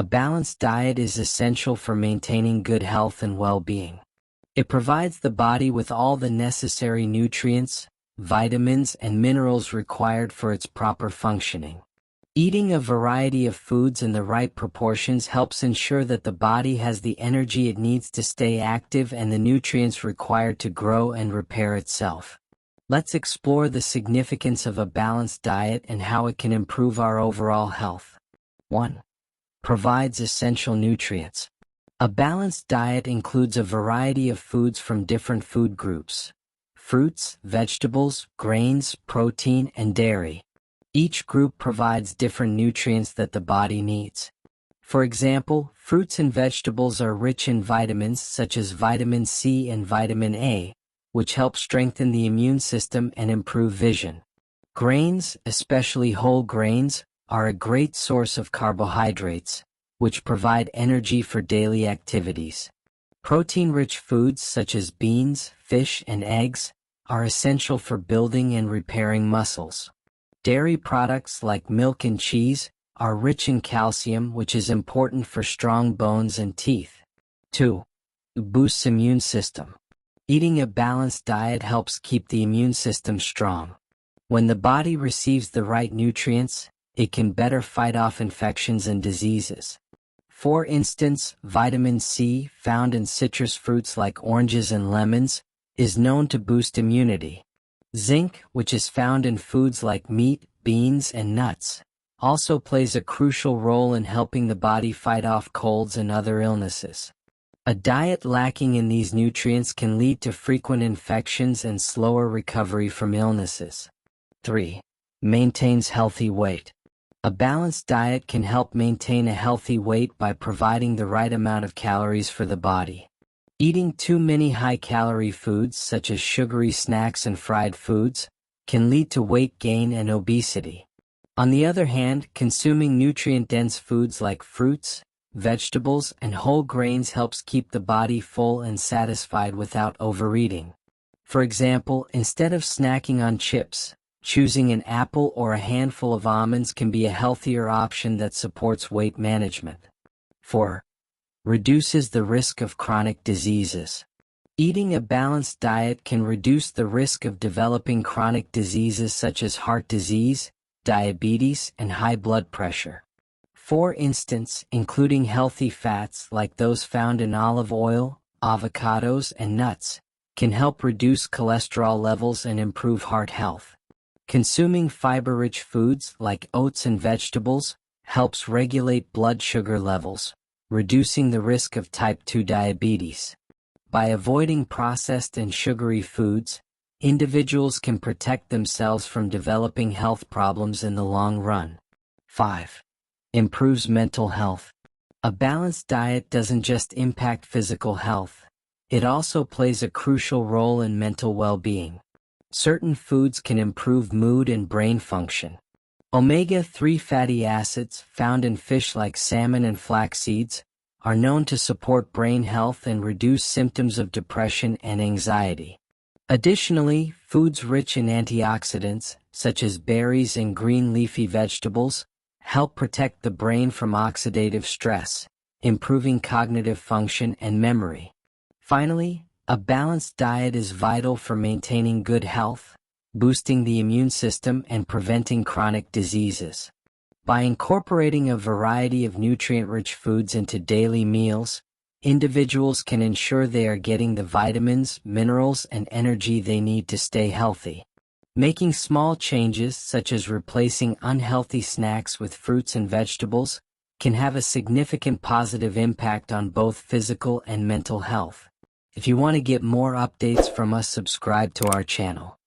A balanced diet is essential for maintaining good health and well-being. It provides the body with all the necessary nutrients, vitamins, and minerals required for its proper functioning. Eating a variety of foods in the right proportions helps ensure that the body has the energy it needs to stay active and the nutrients required to grow and repair itself. Let's explore the significance of a balanced diet and how it can improve our overall health. 1. Provides essential nutrients. A balanced diet includes a variety of foods from different food groups: fruits, vegetables, grains, protein, and dairy. Each group provides different nutrients that the body needs. For example, fruits and vegetables are rich in vitamins such as vitamin C and vitamin A, which help strengthen the immune system and improve vision. Grains, especially whole grains, are a great source of carbohydrates, which provide energy for daily activities. Protein-rich foods such as beans, fish, and eggs are essential for building and repairing muscles. Dairy products like milk and cheese are rich in calcium, which is important for strong bones and teeth. 2. Boosts immune system. Eating a balanced diet helps keep the immune system strong. When the body receives the right nutrients, it can better fight off infections and diseases. For instance, vitamin C, found in citrus fruits like oranges and lemons, is known to boost immunity. Zinc, which is found in foods like meat, beans, and nuts, also plays a crucial role in helping the body fight off colds and other illnesses. A diet lacking in these nutrients can lead to frequent infections and slower recovery from illnesses. 3. Maintains healthy weight. A balanced diet can help maintain a healthy weight by providing the right amount of calories for the body. Eating too many high-calorie foods such as sugary snacks and fried foods can lead to weight gain and obesity. On the other hand, consuming nutrient-dense foods like fruits, vegetables, and whole grains helps keep the body full and satisfied without overeating. For example, instead of snacking on chips, choosing an apple or a handful of almonds can be a healthier option that supports weight management. 4. Reduces the risk of chronic diseases. Eating a balanced diet can reduce the risk of developing chronic diseases such as heart disease, diabetes, and high blood pressure. For instance, including healthy fats like those found in olive oil, avocados, and nuts can help reduce cholesterol levels and improve heart health. Consuming fiber-rich foods like oats and vegetables helps regulate blood sugar levels, reducing the risk of type 2 diabetes. By avoiding processed and sugary foods, individuals can protect themselves from developing health problems in the long run. 5. Improves mental health. A balanced diet doesn't just impact physical health, it also plays a crucial role in mental well-being. Certain foods can improve mood and brain function. Omega-3 fatty acids, found in fish like salmon and flax seeds, are known to support brain health and reduce symptoms of depression and anxiety. Additionally, foods rich in antioxidants, such as berries and green leafy vegetables, help protect the brain from oxidative stress, improving cognitive function and memory. Finally, a balanced diet is vital for maintaining good health, boosting the immune system, and preventing chronic diseases. By incorporating a variety of nutrient-rich foods into daily meals, individuals can ensure they are getting the vitamins, minerals, and energy they need to stay healthy. Making small changes, such as replacing unhealthy snacks with fruits and vegetables, can have a significant positive impact on both physical and mental health. If you want to get more updates from us, subscribe to our channel.